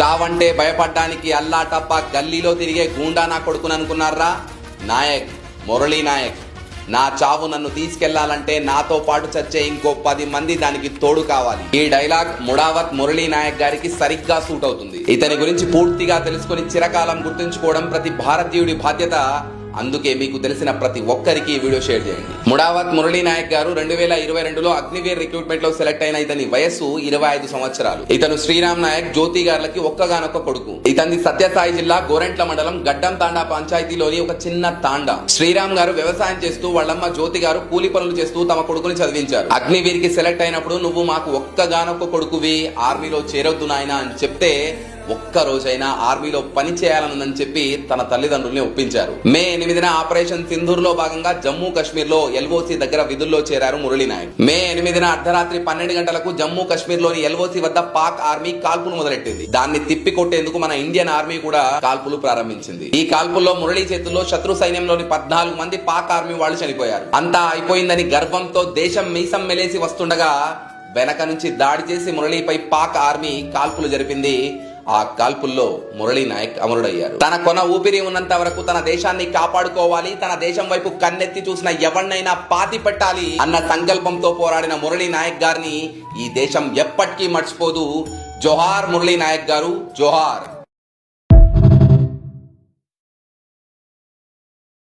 చావంటే భయపడ్డానికి అల్లా టప్ప గల్లీలో తిరిగే గూండా నా కొడుకుని అనుకున్నారా? నాయక్, మురళీ నాయక్. నా చావు నన్ను తీసుకెళ్లాలంటే నాతో పాటు చచ్చే ఇంకో 10 మంది దానికి తోడు కావాలి. ఈ డైలాగ్ ముడావత్ మురళీ నాయక్ గారికి సరిగ్గా సూట్ అవుతుంది. ఇతని గురించి పూర్తిగా తెలుసుకుని చిరకాలం గుర్తుంచుకోవడం ప్రతి భారతీయుడి బాధ్యత. అందుకే మీకు తెలిసిన ప్రతి ఒక్కరికి ఈ వీడియో షేర్ చేయండి. ముడావత్ మురళీ నాయక్ గారు 2022లో అగ్నివీర్ రిక్రూట్మెంట్ లో సెలెక్ట్ అయిన ఇతని వయస్సు 25 సంవత్సరాలు. ఇతను శ్రీరామ్ నాయక్ జ్యోతి గారులకి ఒక్కగానొక్క కొడుకు. ఇతని సత్యసాయి జిల్లా గోరెంట్ల మండలం గడ్డం తాండా పంచాయతీలోని ఒక చిన్న తాండా. శ్రీరామ్ గారు వ్యవసాయం చేస్తూ వాళ్ళమ్మ జ్యోతి గారు కూలి పనులు చేస్తూ తమ కొడుకుని చదివించారు. అగ్నివీర్ కి సెలెక్ట్ అయినప్పుడు నువ్వు మాకు ఒక్కగానొక్క కొడుకువి, ఆర్మీలో చేరొద్దు నాయనా అని చెప్తే ఒక్క రోజైనా ఆర్మీలో పని చేయాలనుందని చెప్పి తన తల్లిదండ్రుల్ని ఒప్పించారు. మే 8న ఆపరేషన్ సింధూర్ లో భాగంగా జమ్మూ కాశ్మీర్ లో ఎల్ఓసి దగ్గర విధుల్లో చేరారు మురళీ నాయక్. మే 8న అర్ధరాత్రి 12 గంటలకు జమ్మూ కాశ్మీర్ లోని ఎల్ఓసి వద్ద పాక్ ఆర్మీ కాల్పులు మొదలెట్టింది. దాన్ని తిప్పి కొట్టేందుకు మన ఇండియన్ ఆర్మీ కూడా కాల్పులు ప్రారంభించింది. ఈ కాల్పుల్లో మురళీ చేతుల్లో శత్రు సైన్యంలోని 14 మంది పాక్ ఆర్మీ వాళ్ళు చనిపోయారు. అంతా అయిపోయిందని గర్వంతో దేశం మీసం మెలేసి వస్తుండగా వెనక నుంచి దాడి చేసి మురళీపై పాక్ ఆర్మీ కాల్పులు జరిపింది. ఆ కాల్పుల్లో మురళీ నాయక్ అమరుడయ్యారు. తన కొన ఊపిరి ఉన్నంత వరకు తన దేశాన్ని కాపాడుకోవాలి, తన దేశం వైపు కన్నెత్తి చూసిన ఎవరినైనా పాతి పెట్టాలి అన్న సంకల్పంతో పోరాడిన మురళీ నాయక్ గారిని ఈ దేశం ఎప్పటికీ మర్చిపోదు. జోహార్ మురళీ నాయక్ గారు, జోహార్.